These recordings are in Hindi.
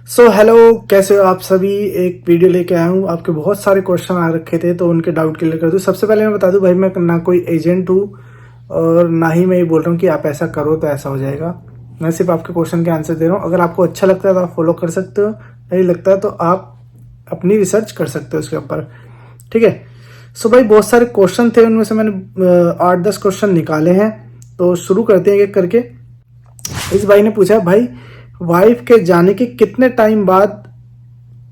हेलो, कैसे हो आप सभी। एक वीडियो लेके आया हूँ। आपके बहुत सारे क्वेश्चन आ रखे थे तो उनके डाउट क्लियर कर दूँ। सबसे पहले मैं बता दूँ भाई, मैं ना कोई एजेंट हूँ और ना ही मैं ये बोल रहा हूँ कि आप ऐसा करो तो ऐसा हो जाएगा। मैं सिर्फ आपके क्वेश्चन के आंसर दे रहा हूँ। अगर आपको अच्छा लगता है तो आप फॉलो कर सकते हो, नहीं लगता है तो आप अपनी रिसर्च कर सकते हो उसके ऊपर। ठीक है। भाई बहुत सारे क्वेश्चन थे, उनमें से मैंने 8-10 क्वेश्चन निकाले हैं। तो शुरू करते हैं एक करके। इस भाई ने पूछा, भाई वाइफ के जाने के कितने टाइम बाद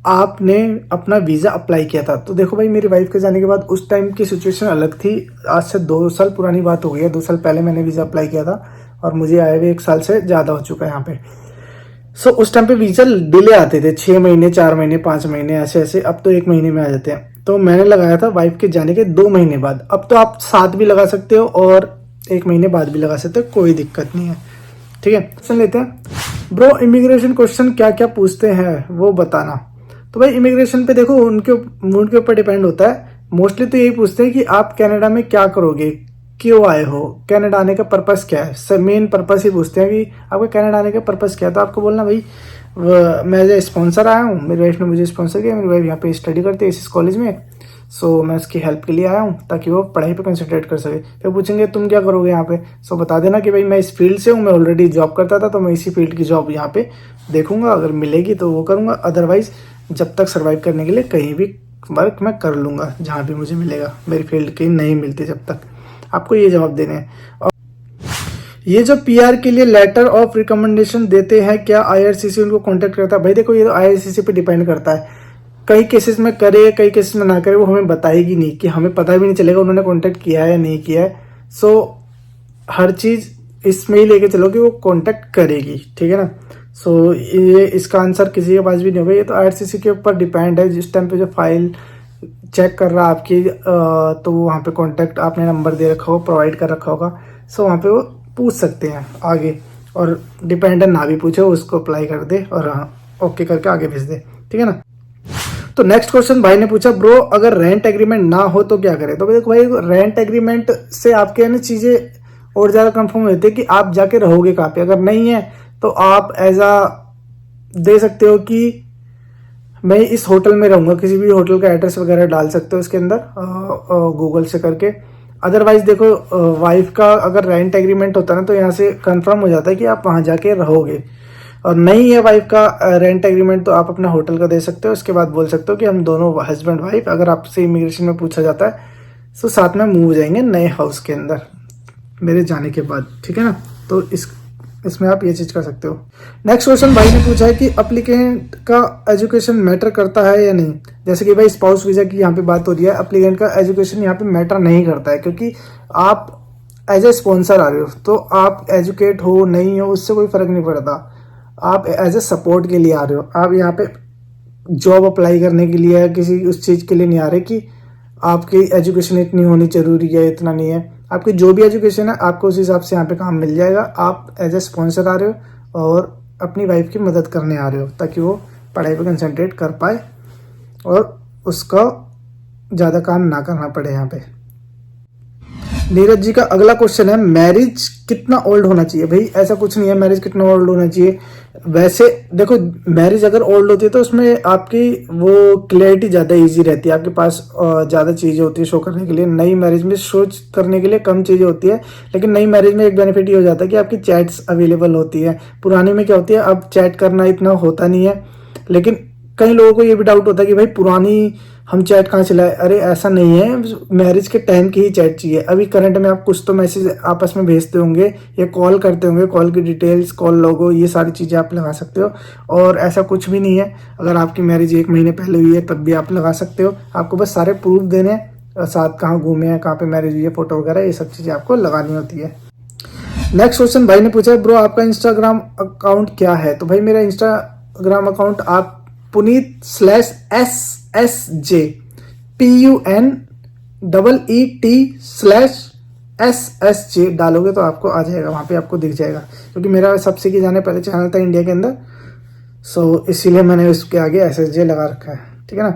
आपने अपना वीज़ा अप्लाई किया था। तो देखो भाई, मेरी वाइफ के जाने के बाद उस टाइम की सिचुएशन अलग थी। आज से 2 साल पुरानी बात हो गई है। 2 साल पहले मैंने वीज़ा अप्लाई किया था और मुझे आए हुए 1 साल से ज़्यादा हो चुका है यहाँ पे। उस टाइम पे वीज़ा डिले आते थे, 6 महीने, 4 महीने, 5 महीने, ऐसे ऐसे। अब तो 1 महीने में आ जाते हैं। तो मैंने लगाया था वाइफ के जाने के 2 महीने बाद। अब तो आप 7 भी लगा सकते हो और 1 महीने बाद भी लगा सकते हो, कोई दिक्कत नहीं है। ठीक है, क्वेश्चन लेते हैं। ब्रो, इमिग्रेशन क्वेश्चन क्या क्या पूछते हैं वो बताना। तो भाई इमिग्रेशन पे देखो, उनके उनके ऊपर डिपेंड होता है। मोस्टली तो यही पूछते हैं कि आप कनाडा में क्या करोगे, क्यों आए हो, कनाडा आने का पर्पस क्या है। सर मेन पर्पस ही पूछते हैं कि आपका कनाडा आने का पर्पस क्या है। तो आपको बोलना भाई मैं एज ए स्पॉन्सर आया हूँ, मेरी वाइफ ने मुझे स्पॉन्सर किया। मेरी वाइफ यहाँ पे स्टडी करती है इस कॉलेज में। मैं उसकी हेल्प के लिए आया हूँ ताकि वो पढ़ाई पे कंसंट्रेट कर सके। फिर पूछेंगे तुम क्या करोगे यहाँ पे। बता देना कि भाई मैं इस फील्ड से हूँ, मैं ऑलरेडी जॉब करता था तो मैं इसी फील्ड की जॉब यहाँ पे देखूंगा, अगर मिलेगी तो वो करूंगा, अदरवाइज जब तक सर्वाइव करने के लिए कहीं भी वर्क मैं कर लूंगा जहाँ भी मुझे मिलेगा। मेरी फील्ड की नहीं मिलती जब तक। आपको ये जवाब देने हैं। और ये जो पीआर के लिए लेटर ऑफ रिकमेंडेशन देते हैं, क्या आईआरसीसी उनको कांटेक्ट करता है। भाई देखो, ये तो आईआरसीसी पे डिपेंड करता है। कई केसेस में करे, कई केसेस में ना करे, वो हमें बताएगी नहीं, कि हमें पता भी नहीं चलेगा उन्होंने कांटेक्ट किया है या नहीं किया है। हर चीज इसमें ही लेके चलो कि वो कांटेक्ट करेगी। ठीक है ना। ये इसका आंसर किसी के पास भी नहीं होगा। ये तो आईआरसीसी के ऊपर डिपेंड है। जिस टाइम पे जो फाइल चेक कर रहा है आपकी, तो वहाँ पे कांटेक्ट आपने नंबर दे रखा होगा, प्रोवाइड कर रखा होगा। वहाँ पे वो पूछ सकते हैं आगे। और डिपेंडेंट ना भी पूछे, उसको अप्लाई कर दे और ओके करके आगे भेज दे। ठीक है ना। तो नेक्स्ट क्वेश्चन भाई ने पूछा, ब्रो अगर रेंट एग्रीमेंट ना हो तो क्या करें। तो देखो भाई, रेंट एग्रीमेंट से आपके ना चीजें और ज्यादा कंफर्म हो जाती है कि आप जाके रहोगे कहाँ पे। अगर नहीं है तो आप दे सकते हो कि मैं इस होटल में रहूंगा, किसी भी होटल का एड्रेस वगैरह डाल सकते हो इसके अंदर गूगल से करके। अदरवाइज देखो, वाइफ का अगर रेंट एग्रीमेंट होता है ना, तो यहाँ से कंफर्म हो जाता है कि आप वहाँ जाके रहोगे। और नहीं है वाइफ का रेंट एग्रीमेंट, तो आप अपना होटल का दे सकते हो। उसके बाद बोल सकते हो कि हम दोनों हस्बैंड वाइफ, अगर आपसे इमिग्रेशन में पूछा जाता है तो साथ में मूव हो जाएंगे नए हाउस के अंदर मेरे जाने के बाद। ठीक है ना। तो इसमें आप ये चीज कर सकते हो। नेक्स्ट क्वेश्चन भाई ने पूछा है कि अप्लीकेंट का एजुकेशन मैटर करता है या नहीं। जैसे कि भाई स्पाउस वीजा की यहाँ पे बात हो रही है, अप्लीकेंट का एजुकेशन यहाँ पे मैटर नहीं करता है, क्योंकि आप एज ए स्पॉन्सर आ रहे हो। तो आप एजुकेट हो नहीं हो उससे कोई फर्क नहीं पड़ता। आप एज ए सपोर्ट के लिए आ रहे हो। आप यहाँ पे जॉब अप्लाई करने के लिए, किसी उस चीज़ के लिए नहीं आ रहे कि आपकी एजुकेशन इतनी होनी जरूरी है, इतना नहीं है। आपकी जो भी एजुकेशन है आपको उस हिसाब से यहाँ पे काम मिल जाएगा। आप एज ए स्पॉन्सर आ रहे हो और अपनी वाइफ की मदद करने आ रहे हो ताकि वो पढ़ाई पे कंसंट्रेट कर पाए और उसका ज़्यादा काम ना करना पड़े यहाँ पे। नीरज जी का अगला क्वेश्चन है, मैरिज कितना ओल्ड होना चाहिए। भाई ऐसा कुछ नहीं है मैरिज कितना ओल्ड होना चाहिए। वैसे देखो, मैरिज अगर ओल्ड होती है तो उसमें आपकी वो क्लैरिटी ज़्यादा इजी रहती है, आपके पास ज़्यादा चीज़ें होती है शो करने के लिए। नई मैरिज में शो करने के लिए कम चीज़ें होती है, लेकिन नई मैरिज में एक बेनिफिट ये हो जाता है कि आपकी चैट्स अवेलेबल होती है। पुराने में क्या होती है, अब चैट करना इतना होता नहीं है। लेकिन कई लोगों को ये भी डाउट होता है कि भाई पुरानी हम चैट कहाँ चलाए। अरे ऐसा नहीं है, मैरिज के टाइम की ही चैट चाहिए। अभी करंट में आप कुछ तो मैसेज आपस में भेजते होंगे या कॉल करते होंगे, कॉल की डिटेल्स, कॉल लोगो, ये सारी चीज़ें आप लगा सकते हो। और ऐसा कुछ भी नहीं है, अगर आपकी मैरिज 1 महीने पहले हुई है तब भी आप लगा सकते हो। आपको बस सारे प्रूफ देने हैं, साथ कहाँ घूमे हैं, कहाँ पे मैरिज हुई है, फोटो वगैरह, ये सब चीज़ें आपको लगानी होती है। नेक्स्ट क्वेश्चन भाई ने पूछा है, ब्रो आपका इंस्टाग्राम अकाउंट क्या है। तो भाई मेरा इंस्टाग्राम अकाउंट आप puneet/SSJ PUNEET/SSJ डालोगे तो आपको आ जाएगा, वहाँ पे आपको दिख जाएगा। क्योंकि मेरा सबसे की जाने पहले चैनल था इंडिया के अंदर, इसीलिए मैंने उसके आगे SSJ लगा रखा है। ठीक है ना।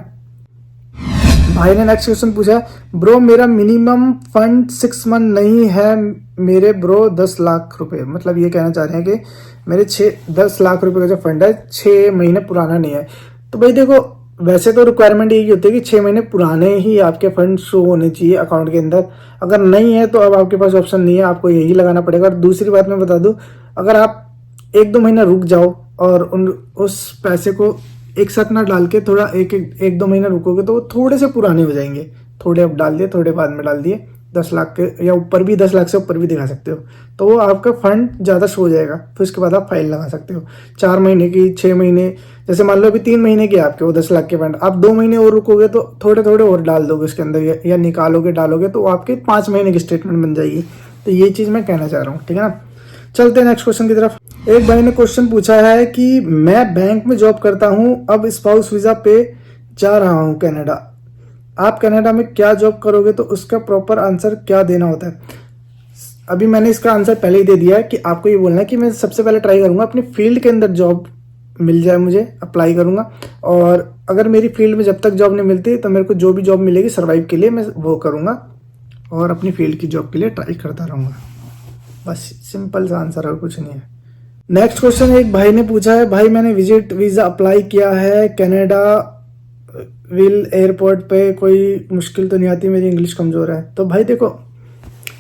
भाई ने नेक्स्ट क्वेश्चन पूछा, ब्रो मेरा मिनिमम फंड 6 मंथ नहीं है मेरे ब्रो 10 लाख रुपए। मतलब ये कहना चाह रहे हैं कि मेरे 10 लाख रुपए का जो फंड है 6 महीने पुराना नहीं है। तो भाई देखो, वैसे तो रिक्वायरमेंट यही होती है कि 6 महीने पुराने ही आपके फंड शो होने चाहिए अकाउंट के अंदर। अगर नहीं है तो अब आपके पास ऑप्शन नहीं है, आपको यही लगाना पड़ेगा। और दूसरी बात मैं बता दूं, अगर आप 1-2 महीना रुक जाओ और उस पैसे को एक साथ ना डाल के थोड़ा एक दो महीना रुकोगे तो वो थोड़े से पुराने हो जाएंगे। थोड़े अब डाल दिए, थोड़े बाद में डाल दिए, 10 लाख के या ऊपर भी, 10 लाख से ऊपर भी दिखा सकते हो, तो वो आपका फंड ज़्यादा शो हो जाएगा। फिर उसके बाद आप फाइल लगा सकते हो 4 महीने की, 6 महीने। जैसे मान लो अभी 3 महीने के आपके वो 10 लाख के फंड, आप 2 महीने और रुकोगे तो थोड़े थोड़े और डाल दोगे उसके अंदर, या निकालोगे डालोगे तो आपके 5 महीने की स्टेटमेंट बन जाएगी। तो ये चीज़ मैं कहना चाह रहा हूँ, ठीक है ना। चलते हैं नेक्स्ट क्वेश्चन की तरफ। एक भाई ने क्वेश्चन पूछा है कि मैं बैंक में जॉब करता हूं, अब स्पाउस वीजा पे जा रहा हूं कनाडा, आप कनाडा में क्या जॉब करोगे, तो उसका प्रॉपर आंसर क्या देना होता है। अभी मैंने इसका आंसर पहले ही दे दिया है कि आपको ये बोलना है कि मैं सबसे पहले ट्राई करूंगा अपनी फील्ड के अंदर जॉब मिल जाए, मुझे अप्लाई करूंगा। और अगर मेरी फील्ड में जब तक जॉब नहीं मिलती तो मेरे को जो भी जॉब मिलेगी सर्वाइव के लिए मैं वो करूंगा और अपनी फील्ड की जॉब के लिए ट्राई करता रहूंगा। बस सिंपल सा आंसर है और कुछ नहीं है। नेक्स्ट क्वेश्चन एक भाई ने पूछा है, भाई मैंने विजिट वीजा अप्लाई किया है कनाडा विल एयरपोर्ट पे, कोई मुश्किल तो नहीं आती, मेरी इंग्लिश कमजोर है। तो भाई देखो,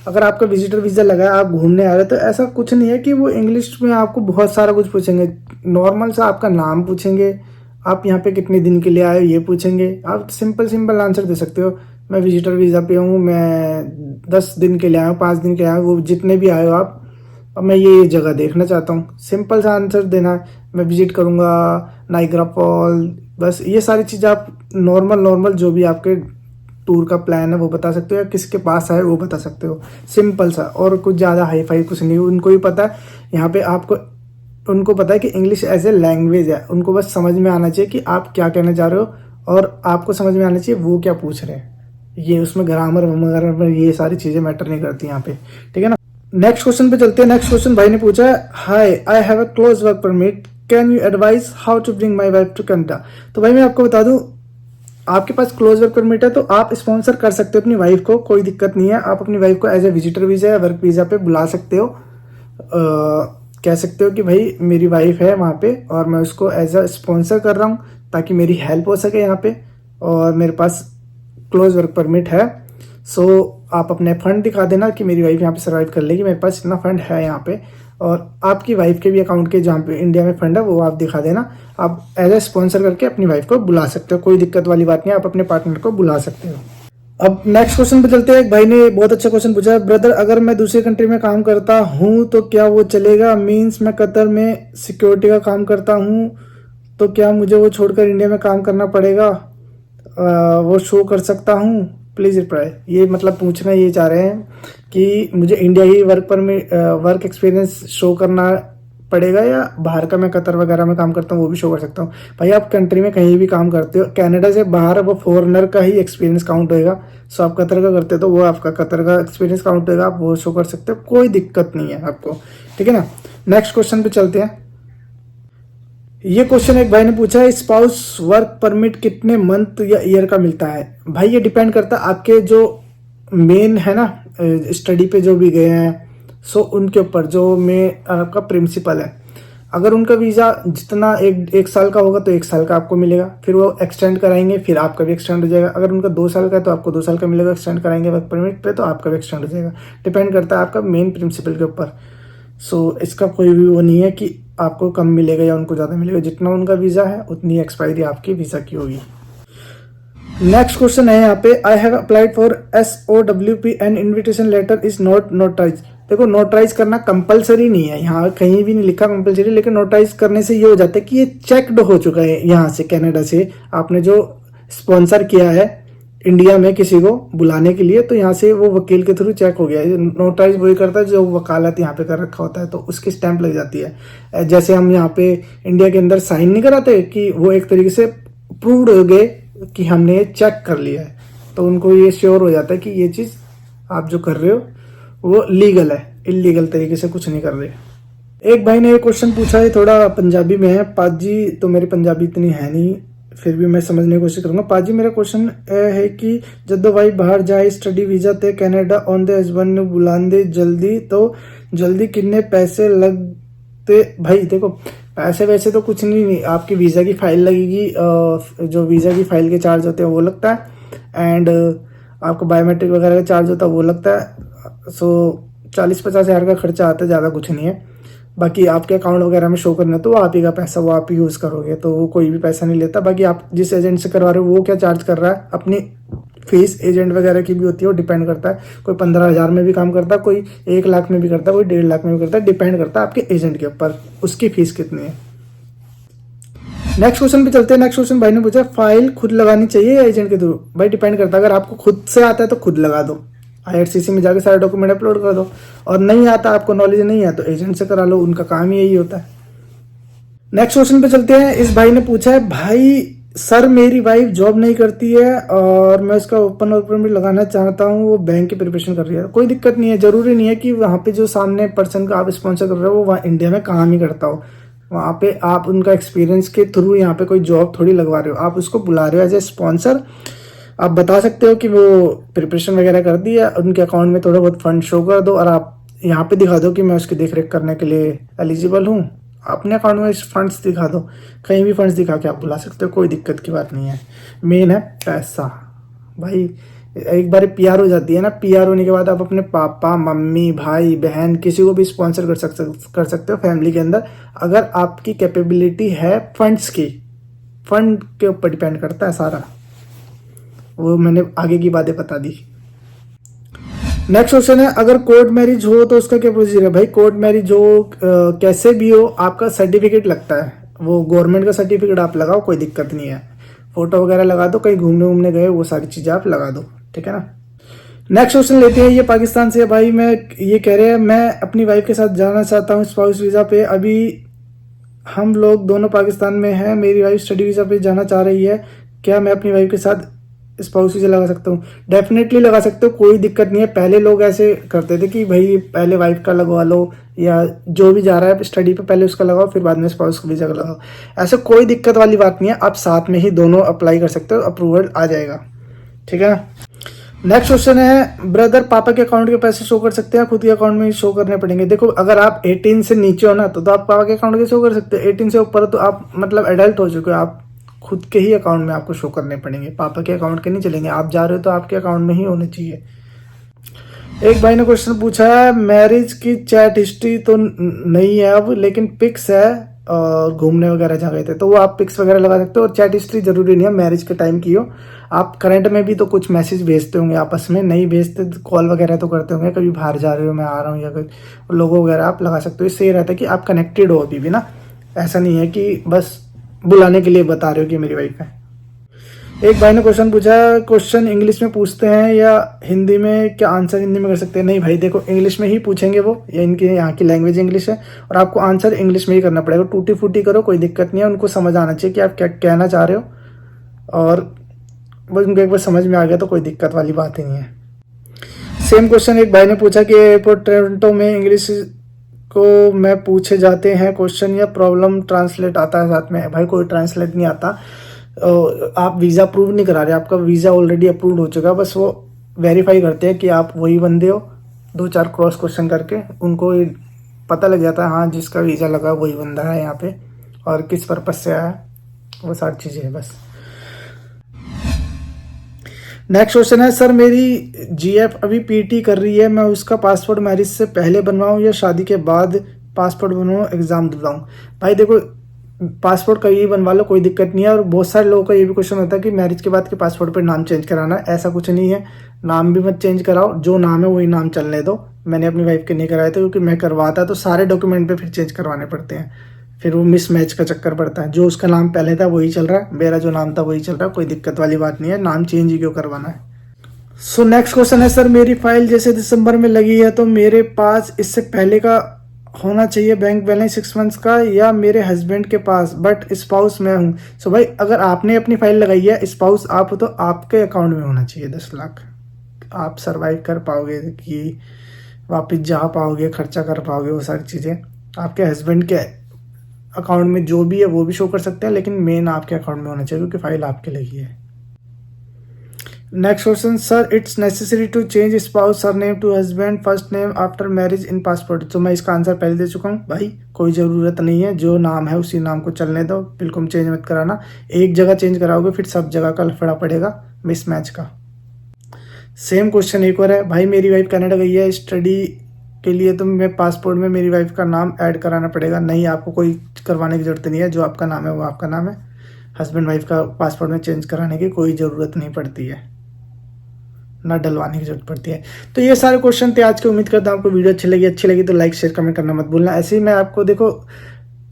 अगर आपका विजिटर वीजा लगा है, आप घूमने आ रहे हो, तो ऐसा कुछ नहीं है कि वो इंग्लिश में आपको बहुत सारा कुछ पूछेंगे। नॉर्मल सा आपका नाम पूछेंगे, आप यहाँ पे कितने दिन के लिए आए हो ये पूछेंगे। आप सिंपल आंसर दे सकते हो, मैं विजिटर वीजा पे हूँ, मैं 10 दिन के लिए आया हूँ, 5 दिन के लिए आया हूँ, वो जितने भी आए हो आप, अब मैं ये जगह देखना चाहता हूँ। सिंपल सा आंसर देना है, मैं विजिट करूँगा नाइग्रा फॉल। बस ये सारी चीज़ें आप नॉर्मल जो भी आपके टूर का प्लान है वो बता सकते हो, या किसके पास है वो बता सकते हो। सिंपल सा, और कुछ ज़्यादा हाई फाई कुछ नहीं। उनको भी पता है यहाँ पे आपको, उनको पता है कि इंग्लिश एज ए लैंग्वेज है, उनको बस समझ में आना चाहिए कि आप क्या कहना चाह रहे हो, और आपको समझ में आना चाहिए वो क्या पूछ रहे हैं। ये उसमें ग्रामर वगैरह ये सारी चीज़ें मैटर नहीं करती यहाँ पे, ठीक है ना। नेक्स्ट क्वेश्चन पे चलते हैं। नेक्स्ट क्वेश्चन भाई ने पूछा है, hi I have a close work permit, can you advise how to bring my wife to Canada. तो भाई मैं आपको बता दूं, आपके पास क्लोज वर्क परमिट है तो आप स्पॉन्सर कर सकते हो अपनी वाइफ को, कोई दिक्कत नहीं है। आप अपनी वाइफ को एज ए विजिटर वीजा या वर्क वीजा पे बुला सकते हो। कह सकते हो कि भाई मेरी वाइफ है वहाँ पे और मैं उसको एज अ स्पॉन्सर कर रहा हूँ ताकि मेरी हेल्प हो सके यहाँ पे, और मेरे पास क्लोज वर्क परमिट है। सो आप अपने फंड दिखा देना कि मेरी वाइफ यहाँ पे सर्वाइव कर लेगी, मेरे पास इतना फंड है यहाँ पे। और आपकी वाइफ के भी अकाउंट के जहाँ पे इंडिया में फंड है वो आप दिखा देना। आप एज ए स्पॉन्सर करके अपनी वाइफ को बुला सकते हो, कोई दिक्कत वाली बात नहीं, आप अपने पार्टनर को बुला सकते हो। अब नेक्स्ट क्वेश्चन पे चलते हैं। एक भाई ने बहुत अच्छा क्वेश्चन पूछा है, ब्रदर अगर मैं दूसरी कंट्री में काम करता हूँ तो क्या वो चलेगा, मीन्स मैं कतर में सिक्योरिटी का काम करता हूँ तो क्या मुझे वो छोड़कर इंडिया में काम करना पड़ेगा, वो शो कर सकता हूँ, प्लीज़ रिप्लाई। ये मतलब पूछना ये चाह रहे हैं कि मुझे इंडिया ही वर्क एक्सपीरियंस शो करना पड़ेगा या बाहर का, मैं कतर वगैरह में काम करता हूँ वो भी शो कर सकता हूँ। भाई आप कंट्री में कहीं भी काम करते हो, कनाडा से बाहर वो फॉरेनर का ही एक्सपीरियंस काउंट होएगा। सो आप कतर का करते हो तो वो आपका कतर का एक्सपीरियंस काउंट होएगा, आप वो शो कर सकते हो, कोई दिक्कत नहीं है आपको, ठीक है ना। नेक्स्ट क्वेश्चन पे चलते हैं। ये क्वेश्चन एक भाई ने पूछा है, स्पाउस वर्क परमिट कितने मंथ या ईयर का मिलता है। भाई ये डिपेंड करता है आपके जो मेन है ना स्टडी पे जो भी गए हैं, सो उनके ऊपर जो मेन आपका प्रिंसिपल है। अगर उनका वीज़ा जितना एक साल का होगा तो 1 साल का आपको मिलेगा, फिर वो एक्सटेंड कराएंगे फिर आपका भी एक्सटेंड हो जाएगा। अगर उनका 2 साल का है तो आपको 2 साल का मिलेगा, एक्सटेंड कराएंगे वर्क परमिट पे तो आपका भी एक्सटेंड हो जाएगा। डिपेंड करता है आपका मेन प्रिंसिपल के ऊपर। सो इसका कोई भी वो नहीं है कि आपको कम मिलेगा या उनको ज़्यादा मिलेगा, जितना उनका वीज़ा है उतनी एक्सपायरी आपकी वीज़ा की होगी। नेक्स्ट क्वेश्चन है यहाँ पे, I have applied for SOWP and invitation letter is not notarise. देखो नोटराइज करना कंपलसरी नहीं है, यहाँ कहीं भी नहीं लिखा कंपलसरी, लेकिन नोटराइज करने से ये हो जाता है कि ये चेकड हो चुका है यहाँ से कनाडा से, आपने जो स्पॉन्सर किया है इंडिया में किसी को बुलाने के लिए, तो यहाँ से वो वकील के थ्रू चेक हो गया है। नोटराइज वही करता है जो वकालत यहाँ पे कर रखा होता है, तो उसकी स्टैंप लग जाती है। जैसे हम यहाँ पे इंडिया के अंदर साइन नहीं कराते कि वो एक तरीके से प्रूव्ड हो गए कि हमने ये चेक कर लिया है, तो उनको ये श्योर हो जाता है कि ये चीज़ आप जो कर रहे हो वो लीगल है, इलीगल तरीके से कुछ नहीं कर रहे। एक भाई ने एक क्वेश्चन पूछा है, थोड़ा पंजाबी में है। पाजी तो मेरी पंजाबी इतनी है नहीं, फिर भी मैं समझने की कोशिश करूंगा। पाजी मेरा क्वेश्चन है कि जदों भाई बाहर जाए स्टडी वीजा ते कनाडा आउंदे हस्बैंड नूं बुलांदे जल्दी, तो जल्दी किन्ने पैसे लग तो भाई देखो, पैसे वैसे तो कुछ नहीं, आपकी वीज़ा की फ़ाइल लगेगी, जो वीज़ा की फ़ाइल के चार्ज होते हैं वो लगता है, एंड आपको बायोमेट्रिक वगैरह का चार्ज होता है वो लगता है। सो 40-50 हज़ार का खर्चा आता है, ज़्यादा कुछ नहीं है। बाकी आपके अकाउंट वगैरह में शो करना तो वो आप ही का पैसा, वो आप ही यूज़ करोगे, तो वो कोई भी पैसा नहीं लेता। बाकी आप जिस एजेंट से करवा रहे हो वो क्या चार्ज कर रहा है, अपनी फीस एजेंट वगैरह की भी होती है, वो डिपेंड करता है। कोई 15,000 में भी काम करता है, कोई 1 लाख में भी करता है, कोई 1.5 लाख में भी करता है, डिपेंड करता है आपके एजेंट के ऊपर उसकी फीस कितनी है। नेक्स्ट क्वेश्चन पे चलते हैं। नेक्स्ट क्वेश्चन भाई ने पूछा, फाइल खुद लगानी चाहिए या एजेंट के थ्रू? भाई डिपेंड करता है, अगर आपको खुद से आता है तो खुद लगा दो, IRCC में जाके सारे डॉक्यूमेंट अपलोड कर दो, और नहीं आता, आपको नॉलेज नहीं है तो एजेंट से करा लो, उनका काम ही यही होता है। नेक्स्ट क्वेश्चन पे चलते हैं। इस भाई ने पूछा है, भाई सर मेरी वाइफ जॉब नहीं करती है और मैं उसका ओपन वर्क परमिट लगाना चाहता हूँ, वो बैंक की प्रिपरेशन कर रही है। कोई दिक्कत नहीं है, जरूरी नहीं है कि वहाँ पे जो सामने पर्सन का आप स्पॉन्सर कर रहे हो वो वहाँ इंडिया में काम ही करता हो। वहाँ पे आप उनका एक्सपीरियंस के थ्रू यहाँ पे कोई जॉब थोड़ी लगवा रहे हो, आप उसको बुला रहे हो एज ए स्पॉन्सर। आप बता सकते हो कि वो प्रिपरेशन वगैरह कर दी है, उनके अकाउंट में थोड़ा बहुत फंड शो कर दो, और आप यहाँ पे दिखा दो कि मैं उसकी देखरेख करने के लिए एलिजिबल हूँ। अपने अकाउंट में फंड्स दिखा दो, कहीं भी फंड्स दिखा के आप बुला सकते हो, कोई दिक्कत की बात नहीं है। मेन है पैसा। भाई एक बार PR हो जाती है ना, PR होने के बाद आप अपने पापा मम्मी भाई बहन किसी को भी स्पॉन्सर कर सकते हो फैमिली के अंदर, अगर आपकी कैपेबिलिटी है फंड्स की। फंड के ऊपर डिपेंड करता है सारा, वो मैंने आगे की बातें बता दी। नेक्स्ट क्वेश्चन है, अगर कोर्ट मैरिज हो तो उसका क्या प्रोसीजर है? भाई कोर्ट मैरिज हो कैसे भी हो, आपका सर्टिफिकेट लगता है, वो गवर्नमेंट का सर्टिफिकेट आप लगाओ, कोई दिक्कत नहीं है। फोटो वगैरह लगा दो, कहीं घूमने गए वो सारी चीज़ें आप लगा दो, ठीक है ना। नेक्स्ट क्वेश्चन लेते हैं। ये पाकिस्तान से है भाई, मैं ये कह रहे हैं, मैं अपनी वाइफ के साथ जाना चाहता हूँ स्पाउस वीज़ा पे। अभी हम लोग दोनों पाकिस्तान में हैं, मेरी वाइफ स्टडी वीज़ा पे जाना चाह रही है, क्या मैं अपनी वाइफ के साथ स्पाउस वीज़ा लगा सकता हूँ? डेफिनेटली लगा सकते हो, कोई दिक्कत नहीं है। पहले लोग ऐसे करते थे कि भाई पहले वाइफ का लगवा लो, या जो भी जा रहा है स्टडी पे पहले उसका लगाओ, फिर बाद में स्पाउस वीज़ा का लगाओ। ऐसे कोई दिक्कत वाली बात नहीं है, आप साथ में ही दोनों अप्लाई कर सकते हो, अप्रूवल आ जाएगा, ठीक है ना। नेक्स्ट क्वेश्चन है, ब्रदर पापा के अकाउंट के पैसे शो कर सकते हैं, खुद के अकाउंट में ही शो करने पड़ेंगे? देखो अगर आप 18 से नीचे हो ना तो आप पापा के अकाउंट के शो कर सकते हो। 18 से ऊपर तो आप मतलब एडल्ट हो चुके हो, आप खुद के ही अकाउंट में आपको शो करने पड़ेंगे, पापा के अकाउंट के नहीं चलेंगे। आप जा रहे हो तो आपके अकाउंट में ही होने चाहिए। एक भाई ने क्वेश्चन पूछा है, मैरिज की चैट हिस्ट्री तो नहीं है अब, लेकिन पिक्स है और घूमने वगैरह जा गए थे, तो वो आप पिक्स वगैरह लगा सकते हो। और चैट हिस्ट्री जरूरी नहीं है मैरिज के टाइम की हो, आप करंट में भी तो कुछ मैसेज भेजते होंगे आपस में, नहीं भेजते तो कॉल वगैरह तो करते होंगे, कभी बाहर जा रहे हो मैं आ रहा हूँ, या कोई लोगो वगैरह आप लगा सकते हो। इससे ये रहता है कि आप कनेक्टेड हो अभी भी ना, ऐसा नहीं है कि बस बुलाने के लिए बता रहे हो कि मेरी वाइफ है। एक भाई ने क्वेश्चन पूछा, क्वेश्चन इंग्लिश में पूछते हैं या हिंदी में, क्या आंसर हिंदी में कर सकते हैं? नहीं भाई देखो, इंग्लिश में ही पूछेंगे वो, या इनके यहाँ की लैंग्वेज इंग्लिश है, और आपको आंसर इंग्लिश में ही करना पड़ेगा। टूटी फूटी करो कोई दिक्कत नहीं है, उनको समझ आना चाहिए कि आप क्या कहना चाह रहे हो, और बस उनको एक बार समझ में आ गया तो कोई दिक्कत वाली बात ही नहीं है। सेम क्वेश्चन एक भाई ने पूछा कि एयरपोर्ट टोरंटो में इंग्लिश को मैं पूछे जाते हैं क्वेश्चन या प्रॉब्लम ट्रांसलेट आता है साथ में? भाई कोई ट्रांसलेट नहीं आता, आप वीज़ा अप्रूव नहीं करा रहे, आपका वीज़ा ऑलरेडी अप्रूव हो चुका, बस वो वेरीफाई करते हैं कि आप वही बंदे हो। 2-4 क्रॉस क्वेश्चन करके उनको पता लग जाता है, हाँ जिसका वीज़ा लगा वही बंदा है यहाँ पे, और किस पर्पज से आया, वो सारी चीज़ें हैं बस। नेक्स्ट क्वेश्चन है, सर मेरी GF अभी PT कर रही है, मैं उसका पासपोर्ट मैरिज से पहले बनवाऊँ या शादी के बाद पासपोर्ट बनवाऊँ, एग्ज़ाम दिलाऊँ? भाई देखो, पासपोर्ट कहीं भी बनवा लो, कोई दिक्कत नहीं है। और बहुत सारे लोगों का ये भी क्वेश्चन होता है कि मैरिज के बाद के पासपोर्ट पे नाम चेंज कराना है, ऐसा कुछ नहीं है। नाम भी मत चेंज कराओ, जो नाम है वही नाम चलने दो। मैंने अपनी वाइफ के नहीं कराए थे, क्योंकि मैं करवाता तो सारे डॉक्यूमेंट पे फिर चेंज करवाने पड़ते हैं, फिर वो मिसमैच का चक्कर पड़ता है। जो उसका नाम पहले था वही चल रहा है, मेरा जो नाम था वही चल रहा है, कोई दिक्कत वाली बात नहीं है, नाम चेंज ही क्यों करवाना है। सो नेक्स्ट क्वेश्चन है, सर मेरी फाइल जैसे दिसंबर में लगी है तो मेरे पास इससे पहले का होना चाहिए बैंक बैलेंस 6 मंथ्स का, या मेरे हस्बैंड के पास, बट स्पाउस मैं हूँ? सो भाई अगर आपने अपनी फाइल लगाई है, स्पाउस आप हो, तो आपके अकाउंट में होना चाहिए 10 लाख। आप सरवाइव कर पाओगे, कि वापस जा पाओगे, खर्चा कर पाओगे, वो सारी चीज़ें आपके हस्बैंड के अकाउंट में जो भी है वो भी शो कर सकते हैं, लेकिन मेन आपके अकाउंट में होना चाहिए, क्योंकि फाइल आपके लगी है। Next question, sir it's necessary to change spouse surname to husband first name after marriage in passport. तो मैं इसका आंसर पहले दे चुका हूँ भाई, कोई ज़रूरत नहीं है, जो नाम है उसी नाम को चलने दो, बिल्कुल चेंज मत कराना। एक जगह चेंज कराओगे फिर सब जगह का लफड़ा पड़ेगा मिसमैच का। सेम क्वेश्चन एक और है, भाई मेरी वाइफ कनाडा गई है स्टडी के लिए, तो मैं पासपोर्ट में मेरी वाइफ का नाम ऐड कराना पड़ेगा? नहीं, आपको कोई करवाने की ज़रूरत नहीं है, जो आपका नाम है वो आपका नाम है। हस्बैंड वाइफ का पासपोर्ट में चेंज कराने की कोई ज़रूरत नहीं पड़ती है, ना डलवाने की जरूरत पड़ती है। तो ये सारे क्वेश्चन थे आज के। उम्मीद करता हूँ आपको वीडियो अच्छी लगी तो लाइक शेयर कमेंट करना मत भूलना। ऐसे ही मैं आपको देखो,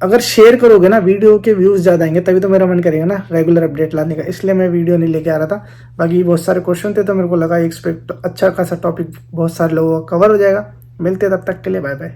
अगर शेयर करोगे ना वीडियो के व्यूज़ ज़्यादा आएंगे, तभी तो मेरा मन करेगा ना रेगुलर अपडेट लाने का, इसलिए मैं वीडियो नहीं लेके आ रहा था। बाकी बहुत सारे क्वेश्चन थे तो मेरे को लगा एक्सपेक्ट अच्छा खासा टॉपिक बहुत सारे लोगों का कवर हो जाएगा। मिलते हैं, तब तक के लिए बाय बाय।